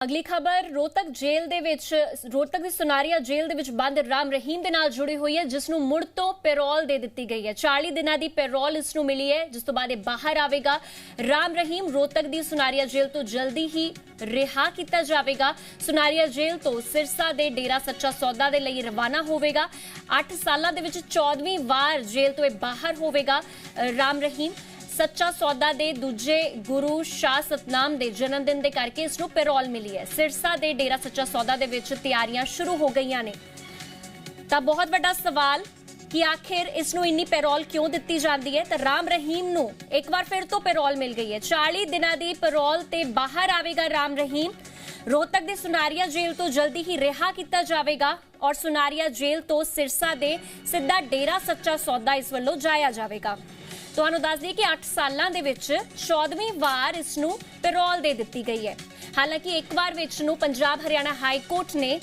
ਅਗਲੀ ਖਬਰ ਰੋਹਤਕ ਜੇਲ੍ਹ ਦੇ ਵਿੱਚ ਰੋਹਤਕ ਦੀ ਸੁਨਾਰੀਆ ਜੇਲ੍ਹ ਦੇ ਵਿੱਚ ਬੰਦ ਰਾਮ ਰਹੀਮ ਦੇ ਨਾਲ ਜੁੜੀ ਹੋਈ ਹੈ, ਜਿਸ ਨੂੰ ਮੁੜ ਤੋਂ ਪੈਰੋਲ ਦੇ ਦਿੱਤੀ ਗਈ ਹੈ। 40 ਦਿਨਾਂ ਦੀ ਪੈਰੋਲ ਇਸ ਨੂੰ ਮਿਲੀ ਹੈ, ਜਿਸ ਤੋਂ ਬਾਅਦ ਇਹ ਬਾਹਰ ਆਵੇਗਾ। ਰਾਮ ਰਹੀਮ ਰੋਹਤਕ ਦੀ ਸੁਨਾਰੀਆ ਜੇਲ੍ਹ ਤੋਂ ਜਲਦੀ ਹੀ ਰਿਹਾ ਕੀਤਾ ਜਾਵੇਗਾ। ਸੁਨਾਰੀਆ ਜੇਲ੍ਹ ਤੋਂ ਸਿਰਸਾ ਦੇ ਡੇਰਾ ਸੱਚਾ ਸੌਦਾ ਦੇ ਲਈ ਰਵਾਨਾ ਹੋਵੇਗਾ। 8 ਸਾਲਾਂ ਦੇ ਵਿੱਚ 14ਵੀਂ ਵਾਰ ਜੇਲ੍ਹ ਤੋਂ ਇਹ ਬਾਹਰ ਹੋਵੇਗਾ। ਰਾਮ ਰਹੀਮ ਸੱਚਾ ਸੌਦਾ ਦੇ ਦੂਜੇ ਗੁਰੂ ਸ਼ਾਹ ਸਤਨਾਮ ਦੇ ਜਨਮ ਦਿਨ ਦੇ ਕਰਕੇ ਇਸ ਨੂੰ ਪੈਰੋਲ ਮਿਲੀ ਹੈ। ਸਿਰਸਾ ਦੇ ਡੇਰਾ ਸੱਚਾ ਸੌਦਾ ਦੇ ਵਿੱਚ ਤਿਆਰੀਆਂ ਸ਼ੁਰੂ ਹੋ ਗਈਆਂ ਨੇ। ਤਾਂ ਬਹੁਤ ਵੱਡਾ ਸਵਾਲ ਕਿ ਆਖਿਰ ਇਸ ਨੂੰ ਇੰਨੀ ਪੈਰੋਲ ਕਿਉਂ ਦਿੱਤੀ ਜਾਂਦੀ ਹੈ। ਤਾਂ ਰਾਮ ਰਹੀਮ ਨੂੰ ਇੱਕ ਵਾਰ ਫਿਰ ਤੋਂ ਪੈਰੋਲ ਮਿਲ ਗਈ ਹੈ। 40 ਦਿਨਾਂ ਦੀ ਪੈਰੋਲ ਤੇ ਬਾਹਰ ਆਵੇਗਾ ਰਾਮ ਰਹੀਮ। ਰੋਹਤਕ ਦੇ ਸੁਨਾਰੀਆ ਜੇਲ੍ਹ ਤੋਂ ਜਲਦੀ ਹੀ ਰਿਹਾ ਕੀਤਾ ਜਾਵੇਗਾ ਔਰ ਸੁਨਾਰੀਆ ਜੇਲ੍ਹ ਤੋਂ ਸਿਰਸਾ ਦੇ ਸਿੱਧਾ ਡੇਰਾ ਸੱਚਾ ਸੌਦਾ ਇਸ ਵੱਲੋਂ ਜਾਇਆ ਜਾਵੇਗਾ। ਤੁਹਾਨੂੰ ਦੱਸ ਦਈਏ ਕਿ 8 ਸਾਲਾਂ ਦੇ ਵਿੱਚ 14ਵੀਂ ਵਾਰ ਇਸ ਨੂੰ ਪੈਰੋਲ ਦੇ ਦਿੱਤੀ ਗਈ ਹੈ। ਹਾਲਾਂਕਿ ਇੱਕ ਵਾਰ ਵਿੱਚ ਨੂੰ ਪੰਜਾਬ ਹਰਿਆਣਾ ਹਾਈ ਕੋਰਟ ਨੇ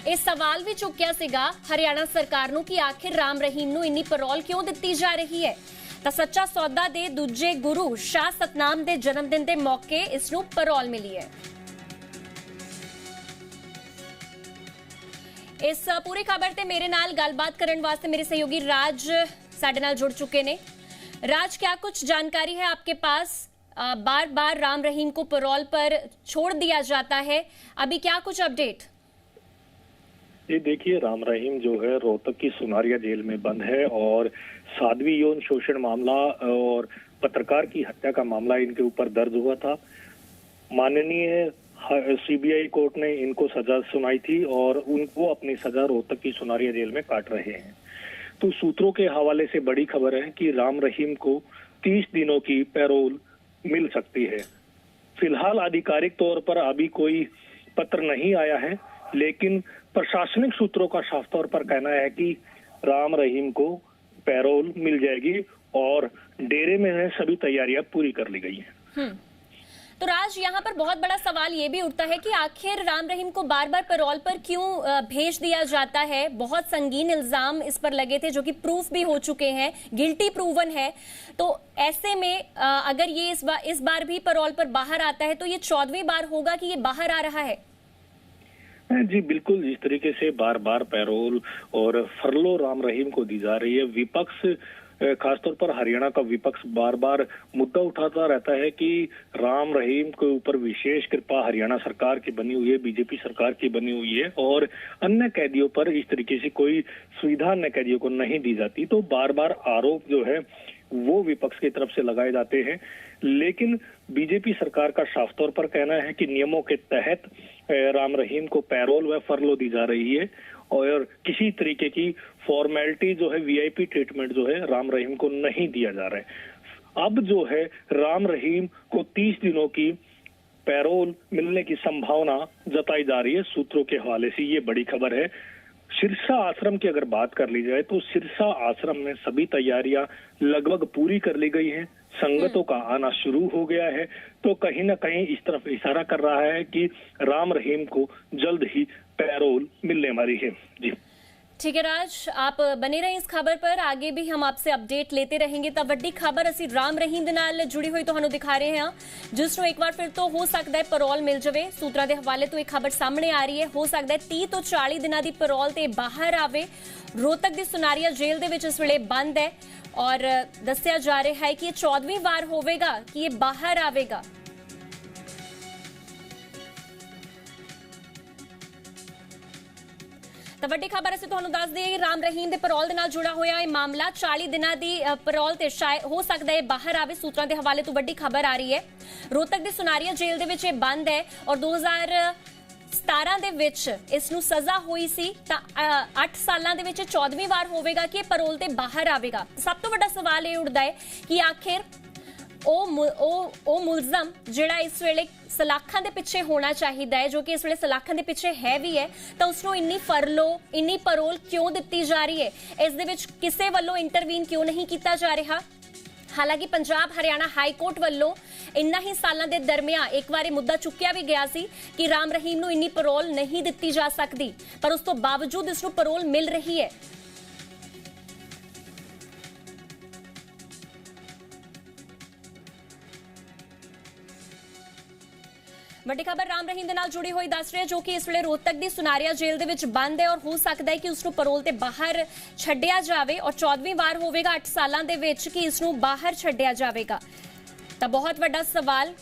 ਇਹ ਸਵਾਲ ਵੀ ਚੁੱਕਿਆ ਸੀਗਾ ਹਰਿਆਣਾ ਸਰਕਾਰ ਨੂੰ ਕਿ ਆਖਿਰ ਰਾਮ ਰਹੀਮ ਨੂੰ ਇੰਨੀ ਪੈਰੋਲ ਕਿਉਂ ਦਿੱਤੀ ਜਾ ਰਹੀ ਹੈ। ਤਾਂ ਸੱਚਾ ਸੌਦਾ ਦੇ ਦੂਜੇ ਗੁਰੂ ਸ਼ਾਹ ਸਤਨਾਮ ਦੇ ਜਨਮ ਦਿਨ ਦੇ ਮੌਕੇ ਇਸ ਨੂੰ ਪੈਰੋਲ ਮਿਲੀ ਹੈ। ਇਸ ਪੂਰੀ ਖਬਰ ਤੇ ਮੇਰੇ ਨਾਲ ਗੱਲਬਾਤ ਕਰਨ ਵਾਸਤੇ ਮੇਰੇ सहयोगी राज साडे नाल जुड़ चुके ने। राज, क्या कुछ जानकारी है आपके पास? बार बार राम रहीम को पैरोल पर छोड़ दिया जाता है, अभी क्या कुछ अपडेट? ये देखिए, राम रहीम जो है रोहतक की सुनारिया जेल में बंद है और साध्वी यौन शोषण मामला और पत्रकार की हत्या का मामला इनके ऊपर दर्ज हुआ था। माननीय सीबीआई कोर्ट ने इनको सजा सुनाई थी और उनको अपनी सजा रोहतक की सुनारिया जेल में काट रहे हैं। तो सूत्रों के हवाले से बड़ी खबर है कि राम रहीम को 30 दिनों की पैरोल मिल सकती है। फिलहाल आधिकारिक तौर पर अभी कोई पत्र नहीं आया है, लेकिन प्रशासनिक सूत्रों का साफ तौर पर कहना है कि राम रहीम को पैरोल मिल जाएगी और डेरे में सभी तैयारियां पूरी कर ली गई हैं। तो राज, यहाँ पर बहुत बड़ा सवाल ये भी उठता है कि आखिर राम रहीम को बार बार पैरोल पर क्यों भेज दिया जाता है। बहुत संगीन इल्जाम इस पर लगे थे जो कि प्रूफ भी हो चुके हैं, गिल्टी प्रूवन है। तो ऐसे में अगर ये इस बार भी पैरोल पर बाहर आता है तो ये 14वीं बार होगा कि ये बाहर आ रहा है? जी बिल्कुल, जिस तरीके से बार बार पैरोल और फरलो राम रहीम को दी जा रही है, विपक्ष खासतौर पर हरियाणा का विपक्ष बार बार मुद्दा उठाता रहता है कि राम रहीम के ऊपर विशेष कृपा हरियाणा सरकार की बनी हुई है, बीजेपी सरकार की बनी हुई है और अन्य कैदियों पर इस तरीके से कोई सुविधा अन्य कैदियों को नहीं दी जाती। तो बार बार आरोप जो है वो विपक्ष की तरफ से लगाए जाते हैं, लेकिन बीजेपी सरकार का साफ तौर पर कहना है कि नियमों के तहत राम रहीम को पैरोल व फरलो दी जा रही है और किसी तरीके की फॉर्मेलिटी जो है, वीआईपी ट्रीटमेंट जो है राम रहीम को नहीं दिया जा रहा है। अब जो है राम रहीम को 30 दिनों की पैरोल मिलने की संभावना जताई जा रही है। सूत्रों के हवाले से ये बड़ी खबर है। सिरसा आश्रम की अगर बात कर ली जाए तो सिरसा आश्रम में सभी तैयारियां लगभग पूरी कर ली गई हैं। संगतों का आना शुरू हो गया है, तो कहीं ना कहीं इस तरफ इशारा कर रहा है कि राम रहीम को जल्द ही पैरोल मिलने वाली है। जी ठीक है राज, आप बने रहें इस खबर पर, आगे भी हम आपसे अपडेट लेते रहेंगे। ਤਾਂ ਵੱਡੀ ਖਬਰ ਅਸੀਂ ਰਾਮ ਰਹੀਮ ਦੇ ਨਾਲ ਜੁੜੀ ਹੋਈ ਤੁਹਾਨੂੰ ਦਿਖਾ ਰਹੇ ਹਾਂ, ਜਿਸ ਨੂੰ ਇੱਕ ਵਾਰ ਫਿਰ ਤੋਂ ਹੋ ਸਕਦਾ ਹੈ ਪੈਰੋਲ ਮਿਲ ਜਾਵੇ। ਸੂਤਰਾਂ ਦੇ ਹਵਾਲੇ ਤੋਂ ਇਹ ਖਬਰ ਸਾਹਮਣੇ ਆ ਰਹੀ ਹੈ, ਹੋ ਸਕਦਾ ਹੈ 30 ਤੋਂ 40 ਦਿਨਾਂ ਦੀ ਪੈਰੋਲ ਤੇ ਬਾਹਰ ਆਵੇ। ਰੋਹਤਕ ਦੀ ਸੁਨਾਰੀਆ ਜੇਲ੍ਹ ਦੇ ਵਿੱਚ ਇਸ ਵੇਲੇ ਬੰਦ ਹੈ ਔਰ ਦੱਸਿਆ ਜਾ ਰਿਹਾ ਹੈ ਕਿ ਇਹ 14ਵੀਂ ਵਾਰ ਹੋਵੇਗਾ ਕਿ ਇਹ ਬਾਹਰ ਆਵੇਗਾ। ਤਾਂ ਵੱਡੀ ਖਬਰ ਅਸੀਂ ਤੁਹਾਨੂੰ ਦੱਸ ਦਈਏ ਕਿ ਰਾਮ ਰਹੀਮ ਦੇ ਪੈਰੋਲ ਦੇ ਨਾਲ ਜੁੜਾ ਹੋਇਆ ਇਹ ਮਾਮਲਾ 40 ਦਿਨਾਂ ਦੀ ਪੈਰੋਲ ਤੇ ਸ਼ਾਇਦ ਹੋ ਸਕਦਾ ਹੈ ਬਾਹਰ ਆਵੇ। ਸੂਤਰਾਂ ਦੇ ਹਵਾਲੇ ਤੋਂ ਵੱਡੀ ਖਬਰ ਆ ਰਹੀ ਹੈ। ਰੋਹਤਕ ਦੀ ਸੁਨਾਰੀਆ ਜੇਲ੍ਹ ਦੇ ਵਿੱਚ ਇਹ ਬੰਦ ਹੈ ਔਰ 2017 ਦੇ ਵਿੱਚ ਇਸ ਨੂੰ ਸਜ਼ਾ ਹੋਈ ਸੀ। ਤਾਂ 8 ਸਾਲਾਂ ਦੇ ਵਿੱਚ 14ਵੀਂ ਵਾਰ ਹੋਵੇਗਾ ਕਿ ਇਹ ਪੈਰੋਲ ਤੇ ਬਾਹਰ ਆਵੇਗਾ। ਸਭ ਤੋਂ ਵੱਡਾ ਸਵਾਲ ਇਹ ਉੱਠਦਾ ਹੈ ਕਿ ਆਖਿਰ ਉਹ ਮੁਲਜ਼ਮ ਜਿਹੜਾ ਇਸ ਵੇਲੇ ਸਲਾਖਾਂ ਦੇ ਪਿੱਛੇ ਹੋਣਾ ਚਾਹੀਦਾ ਹੈ, ਜੋ ਕਿ ਇਸ ਵੇਲੇ ਸਲਾਖਾਂ ਦੇ ਪਿੱਛੇ ਹੈ ਵੀ ਹੈ, ਤਾਂ ਉਸ ਨੂੰ ਇੰਨੀ ਫਰਲੋ ਇੰਨੀ ਪੈਰੋਲ ਕਿਉਂ ਦਿੱਤੀ ਜਾ ਰਹੀ ਹੈ? ਇਸ ਦੇ ਵਿੱਚ ਕਿਸੇ ਵੱਲੋਂ ਇੰਟਰਵੀਨ ਕਿਉਂ ਨਹੀਂ ਕੀਤਾ ਜਾ ਰਿਹਾ? ਹਾਲਾਂਕਿ ਪੰਜਾਬ ਹਰਿਆਣਾ ਹਾਈ ਕੋਰਟ ਵੱਲੋਂ ਇੰਨਾ ਹੀ ਸਾਲਾਂ ਦੇ ਦਰਮਿਆਨ ਇੱਕ ਵਾਰੀ ਮੁੱਦਾ ਚੁੱਕਿਆ ਵੀ ਗਿਆ ਸੀ ਕਿ ਰਾਮ ਰਹੀਮ ਨੂੰ ਇੰਨੀ ਪੈਰੋਲ ਨਹੀਂ ਦਿੱਤੀ ਜਾ ਸਕਦੀ, ਪਰ ਉਸ ਤੋਂ ਬਾਵਜੂਦ ਇਸ ਨੂੰ ਪੈਰੋਲ ਮਿਲ ਰਹੀ ਹੈ। ਵੱਡੀ ਖਬਰ ਰਾਮ ਰਹੀਮ ਦੇ ਨਾਲ ਜੁੜੀ ਹੋਈ ਦੱਸ ਰਹੀ ਹੈ, ਜੋ ਕਿ ਇਸ ਵੇਲੇ ਰੋਹਤਕ ਦੀ ਸੁਨਾਰਿਆ ਜੇਲ੍ਹ ਦੇ ਵਿੱਚ ਬੰਦ ਹੈ ਔਰ ਹੋ ਸਕਦਾ ਹੈ ਕਿ ਉਸ ਨੂੰ ਪੈਰੋਲ ਤੇ ਬਾਹਰ ਛੱਡਿਆ ਜਾਵੇ ਔਰ 14ਵੀਂ ਵਾਰ ਹੋਵੇਗਾ 8 ਸਾਲਾਂ ਦੇ ਵਿੱਚ ਕਿ ਇਸ ਨੂੰ ਬਾਹਰ ਛੱਡਿਆ ਜਾਵੇਗਾ। ਤਾਂ ਬਹੁਤ ਵੱਡਾ ਸਵਾਲ।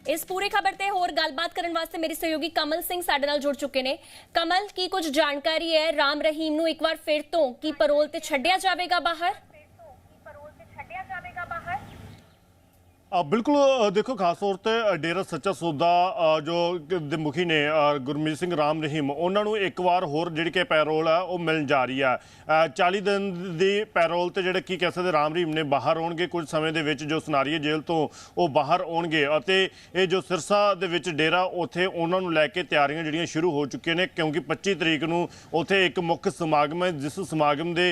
ਇਸ ਪੂਰੀ ਖਬਰ ਤੇ ਹੋਰ ਗੱਲਬਾਤ ਕਰਨ ਵਾਸਤੇ ਮੇਰੇ ਸਹਿਯੋਗੀ ਕਮਲ ਸਿੰਘ ਸਾਡੇ ਨਾਲ ਜੁੜ ਚੁੱਕੇ ਨੇ। ਕਮਲ, ਕੀ ਕੁਝ ਜਾਣਕਾਰੀ ਹੈ ਰਾਮ ਰਹੀਮ ਨੂੰ ਇੱਕ ਵਾਰ ਫਿਰ ਤੋਂ ਕੀ ਪੈਰੋਲ ਤੇ ਛੱਡਿਆ ਜਾਵੇਗਾ ਬਾਹਰ? बिल्कुल देखो, खास तौर पर डेरा सच्चा सौदा जो ਦੇ ਮੁਖੀ ਨੇ ਗੁਰਮੀਤ ਸਿੰਘ ਰਾਮ ਰਹੀਮ, ਉਹਨਾਂ ਨੂੰ ਇੱਕ ਵਾਰ ਹੋਰ ਜਿਹੜੀ ਕਿ ਪੈਰੋਲ ਆ ਉਹ ਮਿਲਣ ਜਾ ਰਹੀ ਆ। 40 ਦਿਨ ਦੀ ਪੈਰੋਲ ਤੇ ਜਿਹੜੇ ਕੀ ਕਹਿ ਸਕਦੇ ਰਾਮ ਰਹੀਮ ਨੇ ਬਾਹਰ ਆਉਣਗੇ ਕੁਝ ਸਮੇਂ ਦੇ ਵਿੱਚ, ਜੋ ਸੁਨਾਰੀਆ ਜੇਲ੍ਹ ਤੋਂ ਉਹ ਬਾਹਰ ਆਉਣਗੇ ਅਤੇ ਇਹ ਜੋ ਸਿਰਸਾ ਦੇ ਵਿੱਚ ਡੇਰਾ ਉੱਥੇ ਉਹਨਾਂ ਨੂੰ ਲੈ ਕੇ ਤਿਆਰੀਆਂ ਜਿਹੜੀਆਂ ਸ਼ੁਰੂ ਹੋ ਚੁੱਕੀਆਂ ਨੇ, ਕਿਉਂਕਿ 25 ਤਰੀਕ ਨੂੰ ਉੱਥੇ ਇੱਕ ਮੁੱਖ ਸਮਾਗਮ ਹੈ, ਜਿਸ ਸਮਾਗਮ ਦੇ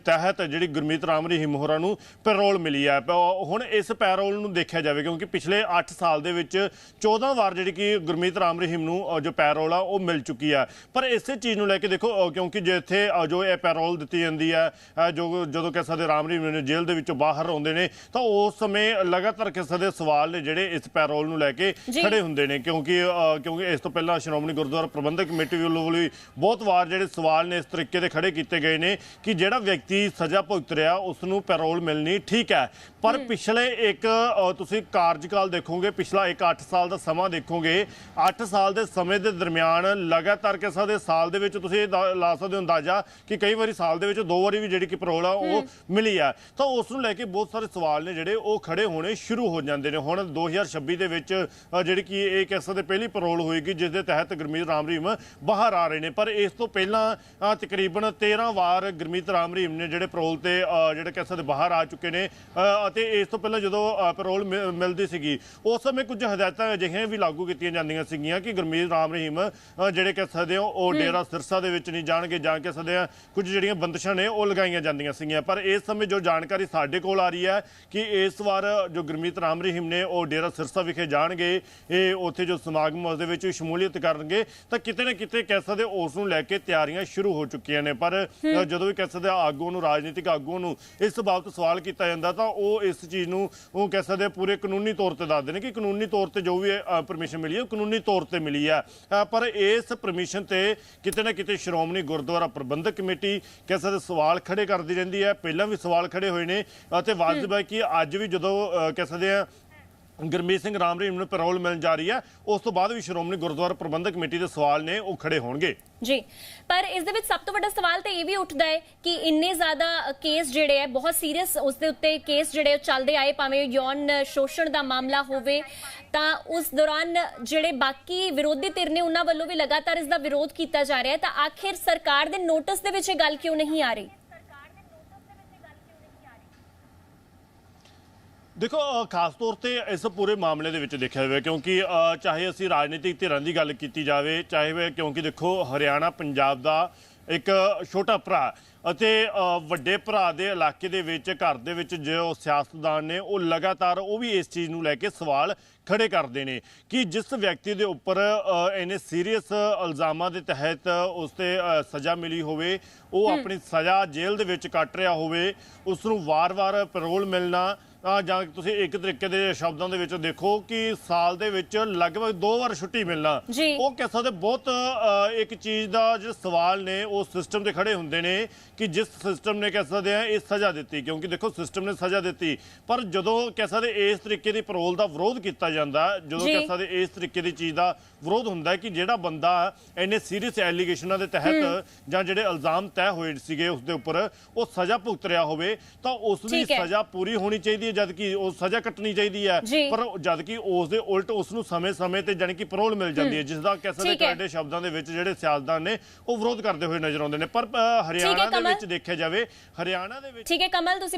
ਤਹਿਤ ਜਿਹੜੀ ਗੁਰਮੀਤ ਰਾਮ ਰਹੀਮ ਹੋਰਾਂ ਨੂੰ ਪੈਰੋਲ ਮਿਲੀ ਹੈ। ਹੁਣ ਇਸ ਪੈਰੋਲ ਨੂੰ ਦੇਖਿਆ ਜਾਵੇ ਕਿਉਂਕਿ ਪਿਛਲੇ 8 ਸਾਲ ਦੇ ਵਿੱਚ 14 ਵਾਰ ਜਿਹੜੀ ਕਿ ਗੁਰਮੀਤ ਰਾਮ ਰਹੀਮ ਨੂੰ ਜੋ ਪੈਰੋਲ ਆ ਉਹ ਮਿਲ ਚੁੱਕੀ ਆ। ਪਰ ਇਸੇ ਚੀਜ਼ ਨੂੰ ਲੈ ਕੇ ਦੇਖੋ, ਕਿਉਂਕਿ ਜਿੱਥੇ ਜੋ ਇਹ ਪੈਰੋਲ ਦਿੱਤੀ ਜਾਂਦੀ ਹੈ, ਜਦੋਂ ਕਹਿ ਸਕਦੇ ਰਾਮ ਰਹੀਮ ਨੇ ਜੇਲ੍ਹ ਦੇ ਵਿੱਚੋਂ ਬਾਹਰ ਆਉਂਦੇ ਨੇ, ਤਾਂ ਉਸ ਸਮੇਂ ਲਗਾਤਾਰ ਕਹਿ ਸਕਦੇ ਸਵਾਲ ਨੇ ਜਿਹੜੇ ਇਸ ਪੈਰੋਲ ਨੂੰ ਲੈ ਕੇ ਖੜੇ ਹੁੰਦੇ ਨੇ, ਕਿਉਂਕਿ ਇਸ ਤੋਂ ਪਹਿਲਾਂ ਸ਼੍ਰੋਮਣੀ ਗੁਰਦੁਆਰਾ ਪ੍ਰਬੰਧਕ ਕਮੇਟੀ ਵੱਲੋਂ ਵੀ ਬਹੁਤ ਵਾਰ ਜਿਹੜੇ ਸਵਾਲ ਨੇ ਇਸ ਤਰੀਕੇ ਦੇ ਖੜੇ ਕੀਤੇ ਗਏ ਨੇ ਕਿ ਜਿਹੜਾ ਵਿਅਕਤੀ ਸਜ਼ਾ ਭੁਗਤ ਰਿਹਾ ਉਸ ਨੂੰ ਪੈਰੋਲ ਮਿਲਣੀ ਠੀਕ ਹੈ। ਪਰ ਪਿਛਲੇ ਇੱਕ ਤੁਸੀਂ ਕਾਰਜਕਾਲ ਦੇਖੋਗੇ, ਪਿਛਲਾ ਇੱਕ 8 ਸਾਲ ਦਾ ਸਮਾਂ ਦੇਖੋਗੇ, 8 ਸਾਲ ਦੇ ਸਮੇਂ ਦੇ ਦਰਮਿਆਨ ਲਗਾਤਾਰ ਕਹਿ ਸਕਦੇ ਸਾਲ ਦੇ ਵਿੱਚ ਤੁਸੀਂ ਲਾ ਸਕਦੇ ਹੋ ਅੰਦਾਜ਼ਾ ਕਿ ਕਈ ਵਾਰੀ ਸਾਲ ਦੇ ਵਿੱਚ 2 ਵਾਰੀ ਵੀ ਜਿਹੜੀ ਕਿ ਪੈਰੋਲ ਆ ਉਹ ਮਿਲੀ ਆ। ਤਾਂ ਉਸ ਨੂੰ ਲੈ ਕੇ ਬਹੁਤ ਸਾਰੇ ਸਵਾਲ ਨੇ ਜਿਹੜੇ ਉਹ ਖੜੇ ਹੋਣੇ ਸ਼ੁਰੂ ਹੋ ਜਾਂਦੇ ਨੇ। ਹੁਣ 2026 ਦੇ ਵਿੱਚ ਜਿਹੜੀ ਕਿ ਇਹ ਕਹਿ ਸਕਦੇ ਪਹਿਲੀ ਪੈਰੋਲ ਹੋਏਗੀ ਜਿਸ ਦੇ ਤਹਿਤ ਗੁਰਮੀਤ ਰਾਮ ਰਹੀਮ ਬਾਹਰ ਆ ਰਹੇ ਨੇ। ਪਰ ਇਸ ਤੋਂ ਪਹਿਲਾਂ ਤਕਰੀਬਨ 13 ਵਾਰ ਗੁਰਮੀਤ ਰਾਮ ਰਹੀਮ ਨੇ ਜਿਹੜੇ ਪੈਰੋਲ ਤੇ ਜਿਹੜੇ ਕਹਿ ਸਕਦੇ ਬਾਹਰ ਆ ਚੁੱਕੇ ਨੇ ਅਤੇ ਇਸ ਤੋਂ ਪਹਿਲਾਂ ਜਦੋਂ ਪੈਰੋਲ ਮਿਲਦੀ ਸੀਗੀ ਉਸ ਸਮੇਂ ਕੁਝ ਹਦਾਇਤਾਂ ਅਜਿਹੀਆਂ ਵੀ ਲਾਗੂ ਕੀਤੀਆਂ ਜਾਂਦੀਆਂ ਸੀਗੀਆਂ ਕਿ ਗੁਰਮੀਤ ਰਾਮ ਰਹੀਮ ਜਿਹੜੇ ਕਹਿ ਸਕਦੇ ਹੋ ਉਹ ਡੇਰਾ ਸਿਰਸਾ ਦੇ ਵਿੱਚ ਨਹੀਂ ਜਾਣਗੇ, ਜਾਂ ਕਹਿ ਸਕਦੇ ਆ ਕੁਝ ਜਿਹੜੀਆਂ ਬੰਦਸ਼ਾਂ ਨੇ ਉਹ ਲਗਾਈਆਂ ਜਾਂਦੀਆਂ ਸੀਗੀਆਂ। ਪਰ ਇਸ ਸਮੇਂ ਜੋ ਜਾਣਕਾਰੀ ਸਾਡੇ ਕੋਲ ਆ ਰਹੀ ਹੈ ਕਿ ਇਸ ਵਾਰ ਜੋ ਗੁਰਮੀਤ ਰਾਮ ਰਹੀਮ ਨੇ ਉਹ ਡੇਰਾ ਸਿਰਸਾ ਵਿਖੇ ਜਾਣਗੇ, ਇਹ ਉੱਥੇ ਜੋ ਸਮਾਗਮ ਉਸ ਦੇ ਵਿੱਚ ਸ਼ਮੂਲੀਅਤ ਕਰਨਗੇ, ਤਾਂ ਕਿਤੇ ਨਾ ਕਿਤੇ ਕਹਿ ਸਕਦੇ ਉਸ ਨੂੰ ਲੈ ਕੇ ਤਿਆਰੀਆਂ ਸ਼ੁਰੂ ਹੋ ਚੁੱਕੀਆਂ ਨੇ। ਪਰ ਜਦੋਂ ਵੀ ਕਹਿ ਸਕਦੇ ਆਗੂ ਨੂੰ, ਰਾਜਨੀਤਿਕ ਆਗੂ ਨੂੰ ਇਸ ਬਾਬਤ ਸਵਾਲ ਕੀਤਾ ਜਾਂਦਾ ਤਾਂ ਉਹ ਇਸ ਚੀਜ਼ ਨੂੰ ਉਹ ਕਹਿ ਸਕਦੇ ਪੂਰੇ ਕਾਨੂੰਨੀ ਤੌਰ ਤੇ ਦੱਸਦੇ ਨੇ ਕਿ ਕਾਨੂੰਨੀ ਤੌਰ ਤੇ ਜੋ ਵੀ ਪਰਮਿਸ਼ਨ ਮਿਲੀ ਹੈ ਉਹ ਕਾਨੂੰਨੀ ਤੌਰ ਤੇ ਮਿਲੀ ਹੈ। ਪਰ ਇਸ ਪਰਮਿਸ਼ਨ ਤੇ ਕਿਤੇ ਨਾ ਕਿਤੇ ਸ਼੍ਰੋਮਣੀ ਗੁਰਦੁਆਰਾ ਪ੍ਰਬੰਧਕ ਕਮੇਟੀ ਕਹਿ ਸਕਦੇ ਸਵਾਲ ਖੜੇ ਕਰਦੀ ਰਹਿੰਦੀ ਹੈ। ਪਹਿਲਾਂ ਵੀ ਸਵਾਲ ਖੜੇ ਹੋਏ ਨੇ ਅਤੇ ਵਾਜਬ ਹੈ ਕਿ ਅੱਜ ਵੀ ਜਦੋਂ ਕਹਿ ਸਕਦੇ ਆ ਗੁਰਮੀਤ ਸਿੰਘ ਰਾਮ ਰਹੀਮ ਨੂੰ ਪੈਰੋਲ ਮਿਲਣ ਜਾ ਰਹੀ ਹੈ, ਉਸ ਤੋਂ ਬਾਅਦ ਵੀ ਸ਼੍ਰੋਮਣੀ ਗੁਰਦੁਆਰਾ ਪ੍ਰਬੰਧਕ ਕਮੇਟੀ ਦੇ ਸਵਾਲ ਨੇ ਉਹ ਖੜੇ ਹੋਣਗੇ ਜੀ। ਪਰ ਇਸ ਦੇ ਵਿੱਚ ਸਭ ਤੋਂ ਵੱਡਾ ਸਵਾਲ ਤਾਂ ਇਹ ਵੀ ਉੱਠਦਾ ਹੈ ਕਿ ਇੰਨੇ ਜ਼ਿਆਦਾ ਕੇਸ ਜਿਹੜੇ ਹੈ ਬਹੁਤ ਸੀਰੀਅਸ ਉਸ ਦੇ ਉੱਤੇ ਕੇਸ ਜਿਹੜੇ ਚੱਲਦੇ ਆਏ, ਭਾਵੇਂ ਯੌਨ ਸ਼ੋਸ਼ਣ ਦਾ ਮਾਮਲਾ ਹੋਵੇ, ਤਾਂ ਉਸ ਦੌਰਾਨ ਜਿਹੜੇ ਬਾਕੀ ਵਿਰੋਧੀ ਧਿਰ ਨੇ ਉਹਨਾਂ ਵੱਲੋਂ ਵੀ ਲਗਾਤਾਰ ਇਸ ਦਾ ਵਿਰੋਧ ਕੀਤਾ ਜਾ ਰਿਹਾ ਹੈ। ਤਾਂ ਆਖਿਰ ਸਰਕਾਰ ਦੇ ਨੋਟਿਸ ਦੇ ਵਿੱਚ ਇਹ ਗੱਲ ਕਿਉਂ ਨਹੀਂ ਆ ਰਹੀ? ਦੇਖੋ, ਖਾਸ ਤੌਰ ਤੇ ਇਸ ਪੂਰੇ ਮਾਮਲੇ ਦੇ ਵਿੱਚ ਦੇਖਿਆ ਜਾਵੇ, ਕਿਉਂਕਿ ਚਾਹੇ ਅਸੀਂ ਰਾਜਨੀਤਿਕ ਧਿਰਾਂ ਦੀ ਗੱਲ ਕੀਤੀ ਜਾਵੇ, ਚਾਹੇ ਕਿਉਂਕਿ ਦੇਖੋ ਹਰਿਆਣਾ ਪੰਜਾਬ ਦਾ ਇੱਕ ਛੋਟਾ ਭਰਾ ਅਤੇ ਵੱਡੇ ਭਰਾ ਦੇ ਇਲਾਕੇ ਦੇ ਵਿੱਚ ਘਰ ਦੇ ਵਿੱਚ ਜੋ ਸਿਆਸਤਦਾਨ ਨੇ ਉਹ ਲਗਾਤਾਰ ਉਹ ਵੀ ਇਸ ਚੀਜ਼ ਨੂੰ ਲੈ ਕੇ ਸਵਾਲ ਖੜੇ ਕਰਦੇ ਨੇ ਕਿ ਜਿਸ ਵਿਅਕਤੀ ਦੇ ਉੱਪਰ ਇੰਨੇ ਸੀਰੀਅਸ ਇਲਜ਼ਾਮਾਂ ਦੇ ਤਹਿਤ ਉਸ ਤੇ ਸਜ਼ਾ ਮਿਲੀ ਹੋਵੇ, ਉਹ ਆਪਣੀ ਸਜ਼ਾ ਜੇਲ੍ਹ ਦੇ ਵਿੱਚ ਕੱਟ ਰਿਹਾ ਹੋਵੇ, ਉਸ ਨੂੰ ਵਾਰ-ਵਾਰ ਪੈਰੋਲ ਮਿਲਣਾ, ਜਾਂ ਤੁਸੀਂ ਇੱਕ ਤਰੀਕੇ ਦੇ ਸ਼ਬਦਾਂ ਦੇ ਵਿੱਚ ਦੇਖੋ ਕਿ ਸਾਲ ਦੇ ਵਿੱਚ ਲਗਭਗ 2 ਵਾਰ ਛੁੱਟੀ ਮਿਲਣਾ, ਉਹ ਕਹਿ ਸਕਦੇ ਬਹੁਤ ਇੱਕ ਚੀਜ਼ ਦਾ ਜਿਹੜੇ ਸਵਾਲ ਨੇ ਉਹ ਸਿਸਟਮ ਤੇ ਖੜੇ ਹੁੰਦੇ ਨੇ ਕਿ ਜਿਸ ਸਿਸਟਮ ਨੇ ਕਹਿ ਸਕਦੇ ਆ ਇਹ ਸਜ਼ਾ ਦਿੱਤੀ, ਕਿਉਂਕਿ ਦੇਖੋ ਸਿਸਟਮ ਨੇ ਸਜ਼ਾ ਦਿੱਤੀ, ਪਰ ਜਦੋਂ ਕਹਿ ਸਕਦੇ ਇਸ ਤਰੀਕੇ ਦੀ ਪੈਰੋਲ ਦਾ ਵਿਰੋਧ ਕੀਤਾ ਜਾਂਦਾ, ਜਦੋਂ ਕਹਿ ਸਕਦੇ ਇਸ ਤਰੀਕੇ ਦੀ ਚੀਜ਼ ਦਾ ਵਿਰੋਧ ਹੁੰਦਾ ਕਿ ਜਿਹੜਾ ਬੰਦਾ ਇੰਨੇ ਸੀਰੀਅਸ ਐਲੀਗੇਸ਼ਨਾਂ ਦੇ ਤਹਿਤ ਜਾਂ ਜਿਹੜੇ ਇਲਜ਼ਾਮ ਤੈਅ ਹੋਏ ਸੀਗੇ ਉਸ ਦੇ ਉੱਪਰ ਉਹ ਸਜ਼ਾ ਭੁਗਤ ਰਿਹਾ ਹੋਵੇ, ਤਾਂ ਉਸ ਦੀ ਸਜ਼ਾ ਪੂਰੀ ਹੋਣੀ ਚਾਹੀਦੀ ਹੈ, ਜਦਕਿ ਉਹ ਸਜ਼ਾ ਕੱਟਣੀ ਚਾਹੀਦੀ ਹੈ। ਪਰ ਜਦਕਿ ਉਸ ਦੇ ਉਲਟ ਉਸ ਨੂੰ ਸਮੇਂ-ਸਮੇਂ ਤੇ ਜਾਨੀ ਕਿ ਪੈਰੋਲ ਮਿਲ ਜਾਂਦੀ ਹੈ, ਜਿਸ ਦਾ ਕਹਿ ਸਕਦੇ ਤੁਹਾਡੇ ਸ਼ਬਦਾਂ ਦੇ ਵਿੱਚ ਜਿਹੜੇ ਸਿਆਸਤਦਾਨ ਨੇ ਉਹ ਵਿਰੋਧ ਕਰਦੇ ਹੋਏ ਨਜ਼ਰ ਆਉਂਦੇ ਨੇ। ਪਰ ਹਰਿਆਣਾ ਦੇ ਵਿੱਚ ਦੇਖਿਆ ਜਾਵੇ, ਹਰਿਆਣਾ ਦੇ ਵਿੱਚ ਠੀਕ ਹੈ ਕਮਲ, ਤੁਸੀਂ